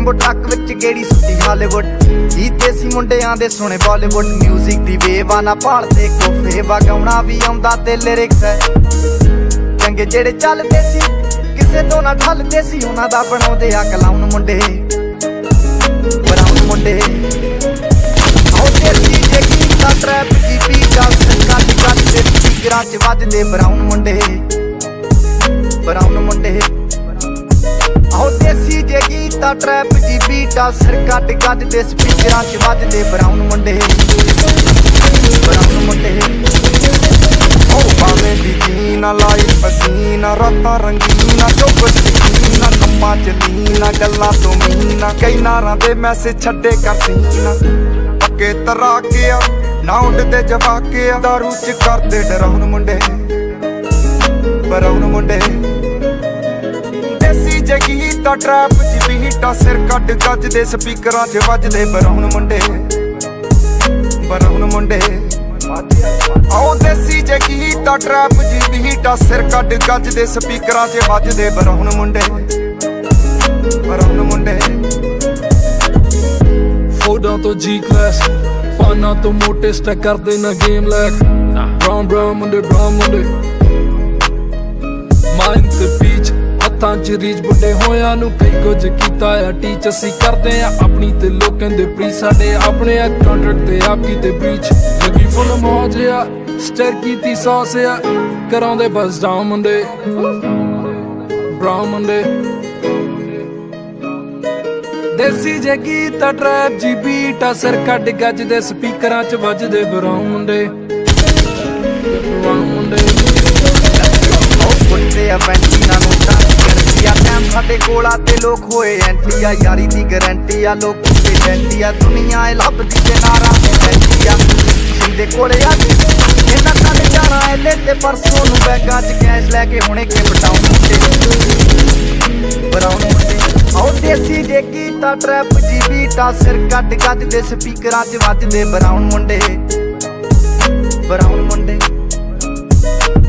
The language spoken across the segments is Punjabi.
ਲੈਂਬੋ ਟਰੱਕ ਵਿੱਚ ਗੇੜੀ ਸੁੱਟੀ ਹਾਲੀਵੁੱਡ ਜੀ ਦੇਸੀ ਮੁੰਡਿਆਂ ਦੇ ਸੁਣੇ ਬਾਲੀਵੁੱਡ ਮਿਊਜ਼ਿਕ ਦੀ ਵੇਵ ਆ ਨਾ ਭਾਲਦੇ ਕੋਫੇ ਵਗਾਉਣਾ ਵੀ ਆਉਂਦਾ ਤੇ ਲਿਰਿਕਸ ਹੈ ਚੰਗੇ ਜਿਹੜੇ ਚੱਲਦੇ ਸੀ ਕਿਸੇ ਤੋਂ ਨਾ ਠੱਲਦੇ ਸੀ ਉਹਨਾਂ ਦਾ ਬਣਾਉਂਦੇ ਆ ਕਲਾਉਣ ਮੁੰਡੇ ਬਰਾਉਨ ਮੁੰਡੇ ਆਉ ਦੇਸੀ ਜੇ ਗੀਤ ਦਾ ਟਰੈਪ ਜੀ ਬੀਟ ਆ ਕੱਟ ਕੱਟ ਦੇ ਸਪੀਕਰਾਂ 'ਚ ਵੱਜਦੇ ਬਰਾਉਨ ਮੁੰਡੇ ਆਉ ਦੇਸੀ ਜੇ ਗੀਤ ਦਾ ਟਰੈਪ ਜੀ ਬੀਟ ਆ ਸਿਰ ਕੱਟ ਕੱਟ ਦੇ ਸਪੀਕਰਾਂ 'ਚ ਵੱਜਦੇ ਬਰਾਉਨ ਮੁੰਡੇ ਆਉ ਭਾਵੇਂ ਦੀ ਜੀਨਾ ਲਾਈ ਪਸੀਨਾ ਰਾਤਾਂ ਰੰਗੀਨਾ ਚੁੱਪ ਸ਼ਕੀਨਾ ਕੰਮਾਂ 'ਚ ਲੀਨਾ ਗੱਲਾਂ ਤੋਂ ਮਹੀਨਾ ਕਈ ਨਾਰਾਂ ਦੇ ਮੈਸੇਜ ਛੱਡੇ ਕਰ ਸੀਨਾ ਪੱਕੇ ਤਰਾਕੇ ਆ ਨਾ ਉੱਡਦੇ ਜਵਾਕੇ ਆ ਦਾਰੂ 'ਚ ਕਰਦੇ ਡਰਾਉਣ ਮੁੰਡੇ ਬਰਾਉਨ ਮੁੰਡੇ ਦੇਸੀ ਜੇ ਗੀਤ ਦਾ ਟਰੈਪ ਜੀ ਬੀਟ ਆ ਸਿਰ ਕੱਟ ਗੱਜਦੇ ਸਪੀਕਰਾਂ 'ਚ ਵੱਜਦੇ ਬਰਾਉਨ ਮੁੰਡੇ ਆਉ ਦੇਸੀ ਜੇ ਗੀਤ ਦਾ ਟਰੈਪ ਜੀ ਬੀਟ ਆ ਸਿਰ ਕੱਟ ਗੱਜਦੇ ਸਪੀਕਰਾਂ 'ਚ ਵੱਜਦੇ ਬਰਾਉਨ ਮੁੰਡੇ ਫੋਟਾਂ ਤੋਂ ਜੀ ਕਲਾਸ ਪਾਨਾਂ ਤੋਂ ਮੋਟੇ ਸਟੈਕ ਕਰਦੇ ਨਾ ਗੇਮ ਲੈਕ ਬਰਾਉਨ ਮੁੰਡੇ ਮਾਈਂਡ ਤੇ ਪੀਚ ਹੱਥਾਂ 'ਚ ਰੀਚ ਬੁੱਢੇ ਹੋਇਆਂ ਨੂੰ ਕਈ ਕੁਝ ਕੀਤਾ ਆ ਟੀਚ ਅਸੀਂ ਕਰਦੇ ਆ ਆਪਣੀ ਤੇ ਲੋਕਾਂ ਦੇ ਪ੍ਰੀ ਸਾਡੇ ਆਪਣੇ ਆ ਕੰਟਰੈਕਟ ਤੇ ਆਪ ਕੀਤੇ ਬ੍ਰੀਚ ਲੱਗੀ ਫੁੱਲ ਮੌਜ ਆ ਸਟਰ ਕੀਤੀ ਸੌਸ ਆ ਕਰਾਉਂਦੇ ਬਸ ਡਾਊਨ ਮੁੰਡੇ ਬਰਾਉਨ ਮੁੰਡੇ ਦੇਸੀ ਜੇ ਗੀਤ ਦਾ ਟਰੈਪ ਜੀ ਬੀਟ ਆ ਸਿਰ ਕੱਢ ਗੱਜਦੇ ਸਪੀਕਰਾਂ 'ਚ ਵੱਜਦੇ ਬਰਾਉਨ ਮੁੰਡੇ ਕੁੱਟਦੇ ਆ ਵੈਂਟੀਆਂ ਨੂੰ ਟਾਂਕੀ ਆ ਟਾਈਮ ਸਾਡੇ ਕੋਲ ਆ ਤੇ ਲੋਕ ਹੋਏ ਐਂਟੀ ਆ ਯਾਰੀ ਦੀ ਗਰੰਟੀ ਆ ਲੋਕ ਤੇ ਜੈਂਟੀ ਆ ਦੁਨੀਆ ਇਹ ਲੱਭਦੀ ਤੇ ਨਾਰਾ ਤੇ ਬੈਠੀ ਆ ਜਿੰਦੇ ਕੋਲੇ ਆ ਇਹਨਾਂ ਦਾ ਨਜ਼ਾਰਾ ਐਲੇ ਤੇ ਪਰਸੋਂ ਨੂੰ ਬੈਗਾਂ 'ਚ ਕੈਸ਼ ਲੈ ਕੇ ਹੁਣੇ ਕਿ ਬਟਾਉਣ ਮੁੰਡੇ ਬਰਾਉਨ ਮੁੰਡੇ ਆਉ ਦੇਸੀ ਜੇ ਗੀਤ ਦਾ ਟਰੈਪ ਜੀ ਬੀਟ ਆ ਸਿਰ ਕੱਟ ਗੱਜਦੇ ਸਪੀਕਰਾਂ 'ਚ ਵੱਜਦੇ ਬਰਾਉਨ ਮੁੰਡੇ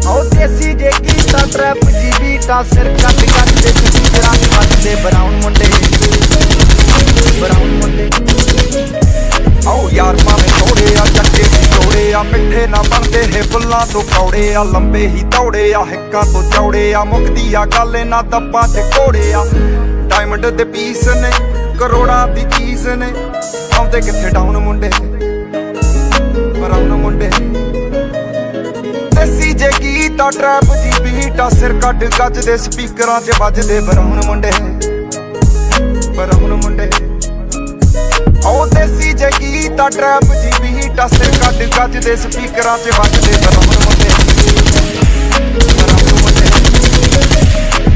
ਆਉ ਦੇਸੀ ਜੇ ਗੀਤ ਦਾ ਟਰੈਪ ਜੀ ਬੀਟ ਆ ਸਿਰ ਕੱਟ ਦੇ ਸਪੀਕਰਾਂ 'ਚ ਵੱਜਦੇ ਬਰਾਉਨ ਮੁੰਡੇ ਆਉ ਯਾਰ ਭਾਵੇਂ ਥੋੜੇ ਆ ਚੱਕੇ ਵੀ ਜੋੜੇ ਆ ਮਿੱਠੇ ਨਾ ਬਣਦੇ ਇਹ ਫੁੱਲਾਂ ਤੋਂ ਕੌੜੇ ਆ ਲੰਬੇ ਹੀ ਦੌੜੇ ਆ ਹਿੱਕਾਂ ਤੋਂ ਚੌੜੇ ਆ ਮੁੱਕਦੀ ਆ ਗੱਲ ਇਹਨਾਂ ਦੱਬਾਂ 'ਚ ਘੋੜੇ ਆ ਡਾਇਮੰਡ ਦੇ ਪੀਸ ਨੇ ਕਰੋੜਾਂ ਦੀ ਚੀਜ਼ ਨੇ ਆਉਂਦੇ ਕਿੱਥੇ ਡਾਊਨ ਮੁੰਡੇ ਬਰਾਉਨ ਮੁੰਡੇ ਦੇਸੀ ਜੇ ਗੀਤ ਦਾ ਟਰੈਪ ਜੀ ਬੀਟ ਆ ਸਿਰ ਕੱਢ ਗੱਜਦੇ ਸਪੀਕਰਾਂ 'ਚ ਵੱਜਦੇ ਬਰਾਉਨ ਮੁੰਡੇ ਆਉ ਦੇਸੀ ਜੇ ਗੀਤ ਦਾ ਟਰੈਪ ਜੀ ਬੀਟ ਆ ਸਿਰ ਕੱਢ ਗੱਜਦੇ ਸਪੀਕਰਾਂ 'ਚ ਵੱਜਦੇ ਬਰਾਉਨ ਮੁੰਡੇ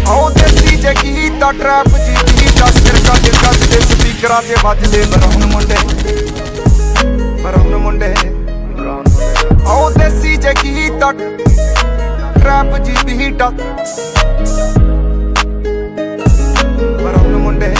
ਆਉ ਦੇਸੀ ਜੇ ਗੀਤ ਦਾ ਟਰੈਪ ਜੀ ਬੀਟ ਆ ਸਿਰ ਕੱਢ ਗੱਜਦੇ ਸਪੀਕਰਾਂ 'ਚ ਵੱਜਦੇ ਬਰਾਉਨ ਮੁੰਡੇ ਆਉ ਦੇਸੀ ਜੇ ਗੀਤ ਦਾ ਟਰੈਪ ਜੀ ਬੀਟ ਆ ਬਰਾਉਨ ਮੁੰਡੇ